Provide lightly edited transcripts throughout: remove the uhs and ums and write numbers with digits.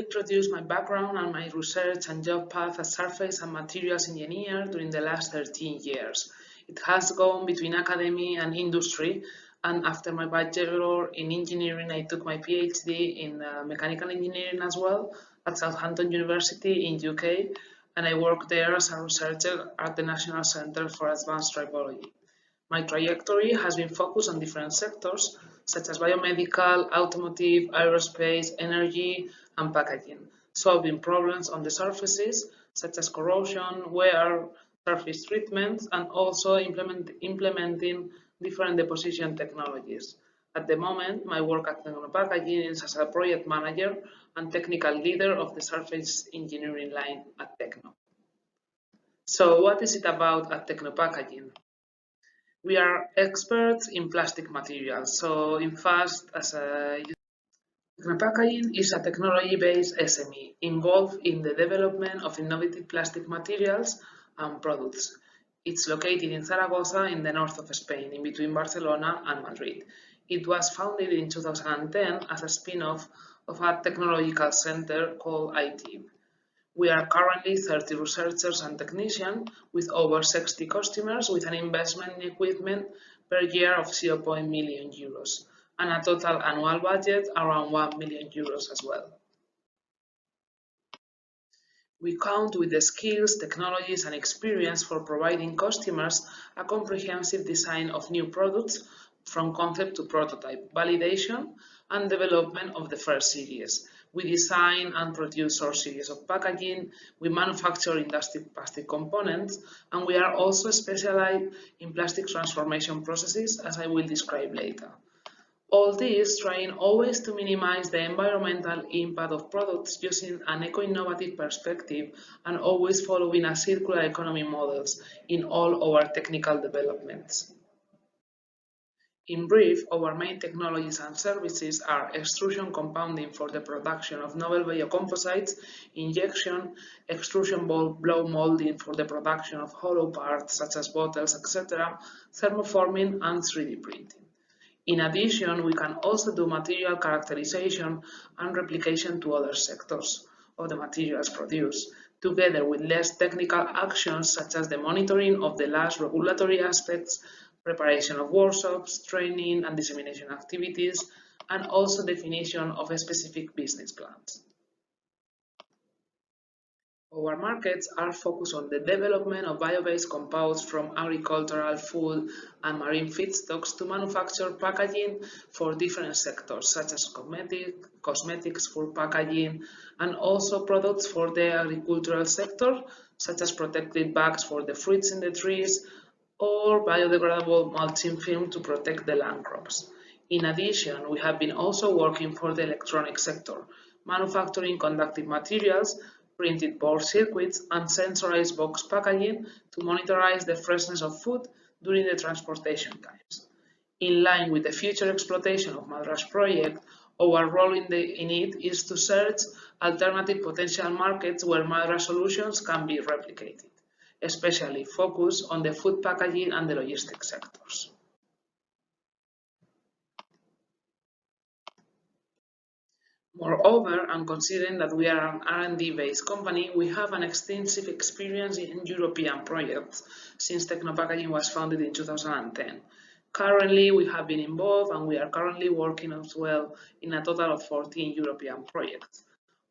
introduce my background and my research and job path as surface and materials engineer during the last 13 years. It has gone between academia and industry, and after my bachelor in engineering, I took my PhD in mechanical engineering as well at Southampton University in UK, and I worked there as a researcher at the National Centre for Advanced Tribology. My trajectory has been focused on different sectors, such as biomedical, automotive, aerospace, energy, and packaging, solving problems on the surfaces, such as corrosion, wear, surface treatments, and also implementing different deposition technologies. At the moment, my work at Tecnopackaging is as a project manager and technical leader of the surface engineering line at Tecno. So what is it about at Tecnopackaging? We are experts in plastic materials. So in fast, Tecnopackaging is a technology-based SME involved in the development of innovative plastic materials and products. It's located in Zaragoza in the north of Spain, in between Barcelona and Madrid. It was founded in 2010 as a spin-off of a technological center called ITIB. We are currently 30 researchers and technicians with over 60 customers with an investment in equipment per year of 0.1 million euros and a total annual budget around 1 million euros as well. We count with the skills, technologies, and experience for providing customers a comprehensive design of new products from concept to prototype, validation, and development of the first series. We design and produce our series of packaging, we manufacture industrial plastic components, and we are also specialized in plastic transformation processes, as I will describe later. All this trying always to minimize the environmental impact of products using an eco-innovative perspective and always following a circular economy models in all our technical developments. In brief, our main technologies and services are extrusion compounding for the production of novel biocomposites, injection, extrusion blow molding for the production of hollow parts such as bottles, etc., thermoforming, and 3D printing. In addition, we can also do material characterization and replication to other sectors of the materials produced, together with less technical actions such as the monitoring of the last regulatory aspects, preparation of workshops, training and dissemination activities, and also definition of specific business plans. Our markets are focused on the development of bio-based compounds from agricultural, food, and marine feedstocks to manufacture packaging for different sectors, such as cosmetics, food packaging, and also products for the agricultural sector, such as protected bags for the fruits in the trees, or biodegradable mulching film to protect the land crops. In addition, we have been also working for the electronic sector, manufacturing conductive materials, printed board circuits, and sensorized box packaging to monitorize the freshness of food during the transportation times. In line with the future exploitation of MADRAS project, our role in it is to search alternative potential markets where MADRAS solutions can be replicated, especially focused on the food packaging and the logistics sectors. Moreover, and considering that we are an R&D-based company, we have an extensive experience in European projects since Tecnopackaging was founded in 2010. Currently, we have been involved and we are currently working as well in a total of 14 European projects.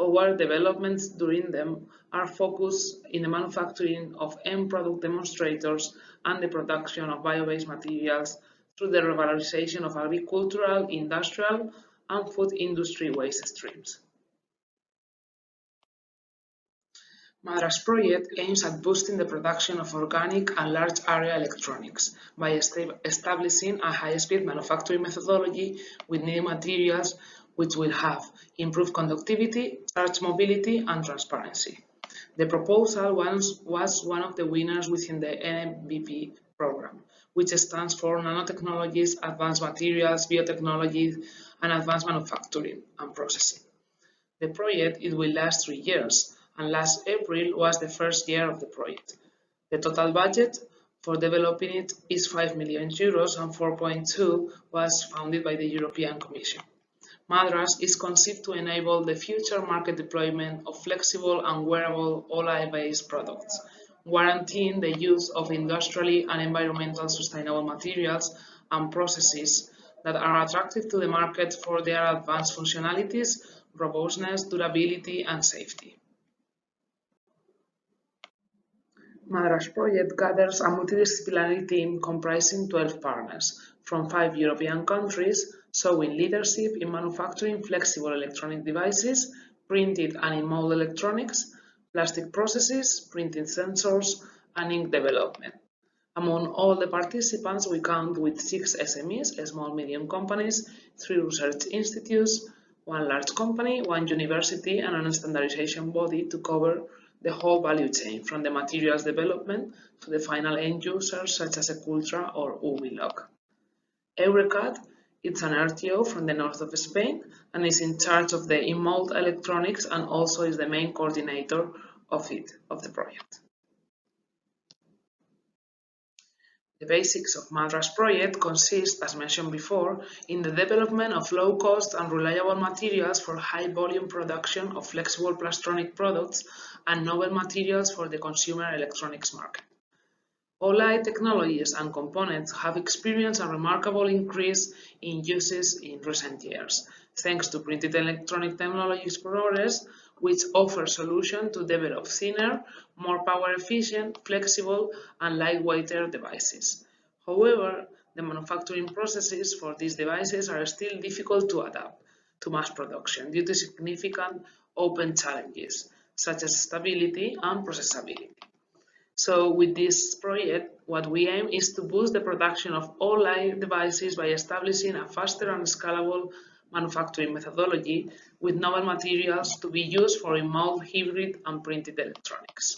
Our developments during them are focused in the manufacturing of end product demonstrators and the production of bio-based materials through the revalorization of agricultural, industrial, and food industry waste streams. MADRAS project aims at boosting the production of organic and large area electronics by establishing a high-speed manufacturing methodology with new materials which will have improved conductivity, charge mobility, and transparency. The proposal was one of the winners within the NMVP program, which stands for Nanotechnologies, Advanced Materials, Biotechnology, and Advanced Manufacturing and Processing. The project will last 3 years, and last April was the first year of the project. The total budget for developing it is 5 million euros and 4.2 was funded by the European Commission. MADRAS is conceived to enable the future market deployment of flexible and wearable OLED-based products, guaranteeing the use of industrially and environmentally sustainable materials and processes that are attractive to the market for their advanced functionalities, robustness, durability, and safety. MADRAS project gathers a multidisciplinary team comprising 12 partners from 5 European countries, showing leadership in manufacturing flexible electronic devices, printed and in-mold electronics, plastic processes, printing sensors, and ink development. Among all the participants, we count with 6 SMEs, small-medium companies, 3 research institutes, 1 large company, 1 university, and an standardization body to cover the whole value chain, from the materials development to the final end users such as Ecultra or Ubilog. Eurecat is an RTO from the north of Spain and is in charge of the in-mold electronics and also is the main coordinator of the project. The basics of MADRAS project consist, as mentioned before, in the development of low-cost and reliable materials for high-volume production of flexible plastronic products and novel materials for the consumer electronics market. OLED technologies and components have experienced a remarkable increase in uses in recent years, thanks to printed electronic technologies progress, which offer solutions to develop thinner, more power-efficient, flexible, and lightweighter devices. However, the manufacturing processes for these devices are still difficult to adapt to mass production due to significant open challenges, such as stability and processability. So with this project, what we aim is to boost the production of OLED devices by establishing a faster and scalable manufacturing methodology with novel materials to be used for in-mold, hybrid, and printed electronics.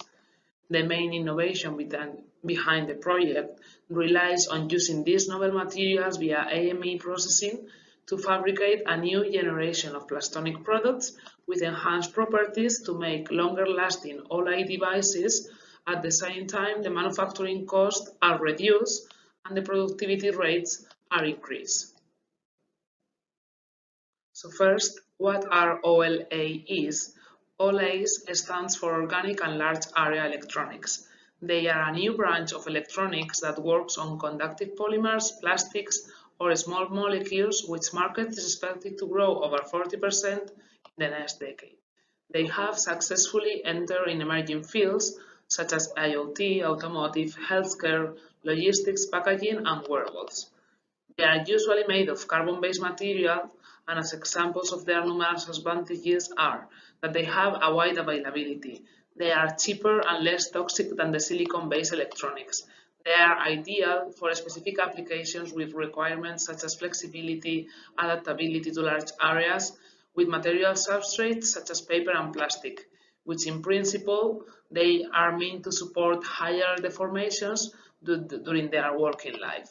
The main innovation behind the project relies on using these novel materials via AME processing to fabricate a new generation of plastonic products with enhanced properties to make longer-lasting OLED devices. At the same time, the manufacturing costs are reduced and the productivity rates are increased. So first, what are OLAs? OLAs stands for Organic and Large Area Electronics. They are a new branch of electronics that works on conductive polymers, plastics, or small molecules, which market is expected to grow over 40% in the next decade. They have successfully entered in emerging fields such as IoT, automotive, healthcare, logistics, packaging, and wearables. They are usually made of carbon-based material, and as examples of their numerous advantages are that they have a wide availability, they are cheaper and less toxic than the silicon-based electronics. They are ideal for specific applications with requirements such as flexibility, adaptability to large areas, with material substrates such as paper and plastic, which in principle, they are meant to support higher deformations during their working life.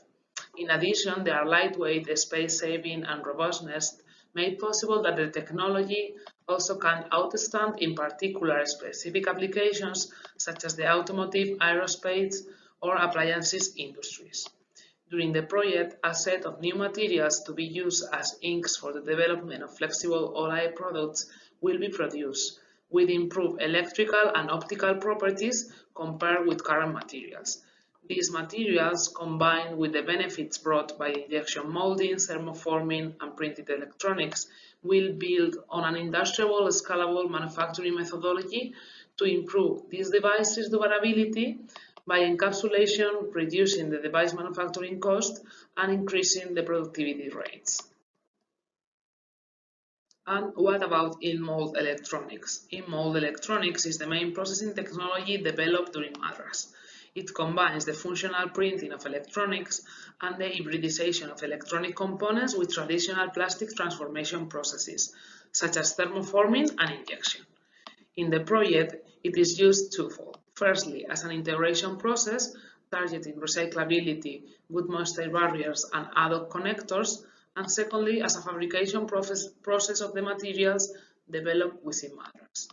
In addition, they are lightweight, space-saving, and robustness, made possible that the technology also can outstand in particular specific applications such as the automotive, aerospace, or appliances industries. During the project, a set of new materials to be used as inks for the development of flexible OLED products will be produced, with improved electrical and optical properties compared with current materials. These materials, combined with the benefits brought by injection molding, thermoforming, and printed electronics, will build on an industrial, scalable manufacturing methodology to improve these devices' durability by encapsulation, reducing the device manufacturing cost, and increasing the productivity rates. And what about in-mold electronics? In-mold electronics is the main processing technology developed during MADRAS. It combines the functional printing of electronics and the hybridization of electronic components with traditional plastic transformation processes, such as thermoforming and injection. In the project, it is used twofold. Firstly, as an integration process, targeting recyclability, good moisture barriers, and ad hoc connectors, and secondly, as a fabrication process of the materials developed within MADRAS.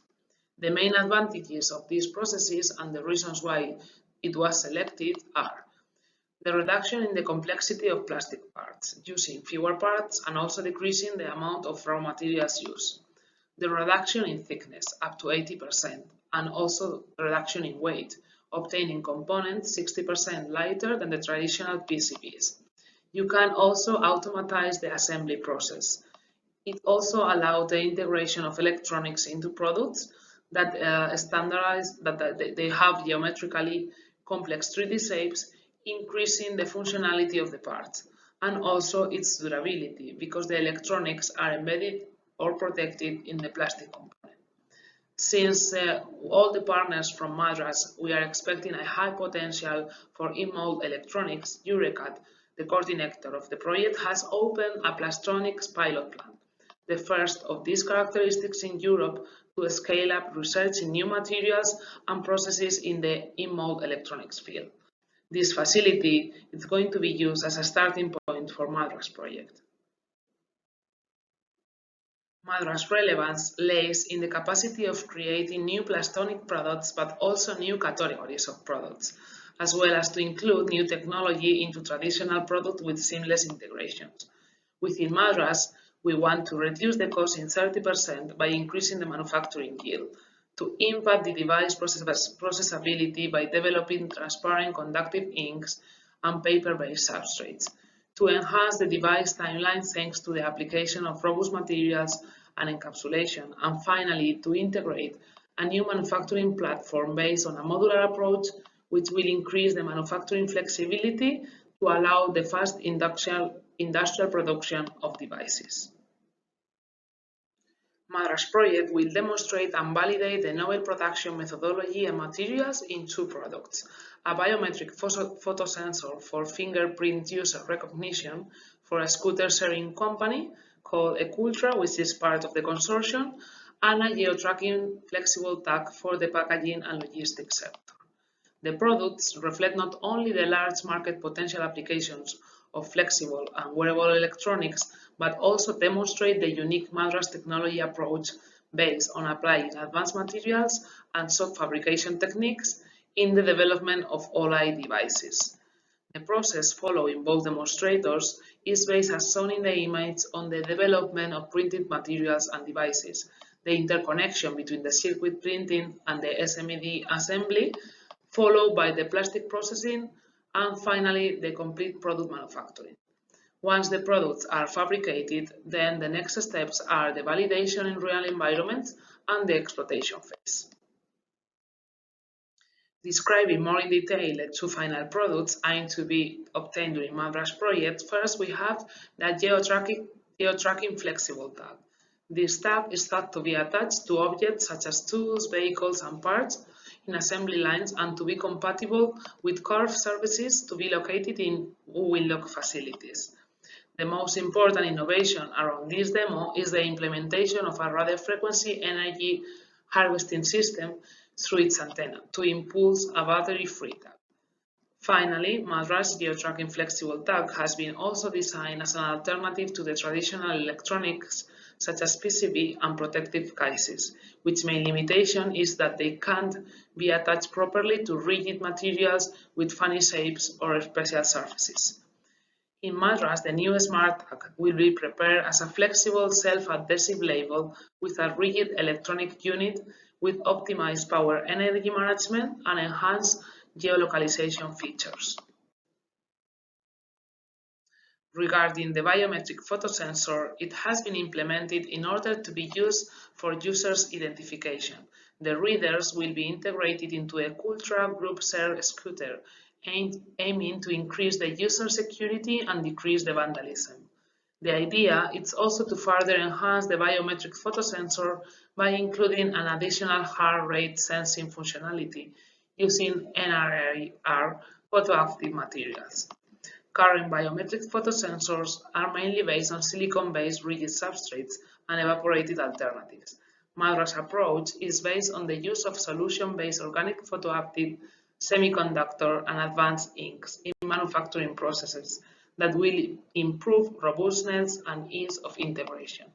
The main advantages of these processes and the reasons why it was selected are The reduction in the complexity of plastic parts, using fewer parts and also decreasing the amount of raw materials used. The reduction in thickness, up to 80%, and also reduction in weight, obtaining components 60% lighter than the traditional PCBs. You can also automatize the assembly process. It also allows the integration of electronics into products that they have geometrically complex 3D shapes, increasing the functionality of the parts and also its durability because the electronics are embedded or protected in the plastic component. Since all the partners from MADRAS, we are expecting a high potential for in-mold electronics, EURECAT, the coordinator of the project, has opened a plastronics pilot plant, the first of these characteristics in Europe to scale up research in new materials and processes in the in-mold electronics field. This facility is going to be used as a starting point for MADRAS project. MADRAS relevance lays in the capacity of creating new plastonic products but also new categories of products, as well as to include new technology into traditional products with seamless integrations. Within MADRAS, we want to reduce the cost in 30% by increasing the manufacturing yield, to impact the device processability by developing transparent conductive inks and paper-based substrates, to enhance the device timeline thanks to the application of robust materials and encapsulation, and finally to integrate a new manufacturing platform based on a modular approach which will increase the manufacturing flexibility to allow the fast industrial production of devices. MADRAS project will demonstrate and validate the novel production methodology and materials in two products: a biometric photosensor for fingerprint user recognition for a scooter sharing company called Ecultra, which is part of the consortium, and a geo-tracking flexible tag for the packaging and logistics sector. The products reflect not only the large market potential applications of flexible and wearable electronics, but also demonstrate the unique MADRAS technology approach based on applying advanced materials and soft fabrication techniques in the development of OLED devices. The process following both demonstrators is based, as shown in the image, on the development of printed materials and devices, the interconnection between the circuit printing and the SMED assembly, followed by the plastic processing, and finally the complete product manufacturing. Once the products are fabricated, then the next steps are the validation in real environments and the exploitation phase. Describing more in detail the two final products aimed to be obtained during MADRAS project, first we have the geo-tracking flexible tag. This tag is thought to be attached to objects such as tools, vehicles, and parts in assembly lines and to be compatible with curved surfaces to be located in wheel-lock facilities. The most important innovation around this demo is the implementation of a radio frequency energy harvesting system through its antenna to impulse a battery-free tag. Finally, MADRAS geo-tracking flexible tag has been also designed as an alternative to the traditional electronics such as PCB and protective cases, which main limitation is that they can't be attached properly to rigid materials with funny shapes or special surfaces. In MADRAS, the new smart tag will be prepared as a flexible self-adhesive label with a rigid electronic unit with optimized power energy management and enhanced geolocalization features. Regarding the biometric photosensor, it has been implemented in order to be used for users' identification. The readers will be integrated into a Ecultra Group Share scooter, aiming to increase the user security and decrease the vandalism. The idea is also to further enhance the biometric photosensor by including an additional heart rate sensing functionality using NRAR photoactive materials. Current biometric photosensors are mainly based on silicon-based rigid substrates and evaporated alternatives. MADRAS' approach is based on the use of solution-based organic photoactive, semiconductor, and advanced inks in manufacturing processes that will improve robustness and ease of integration.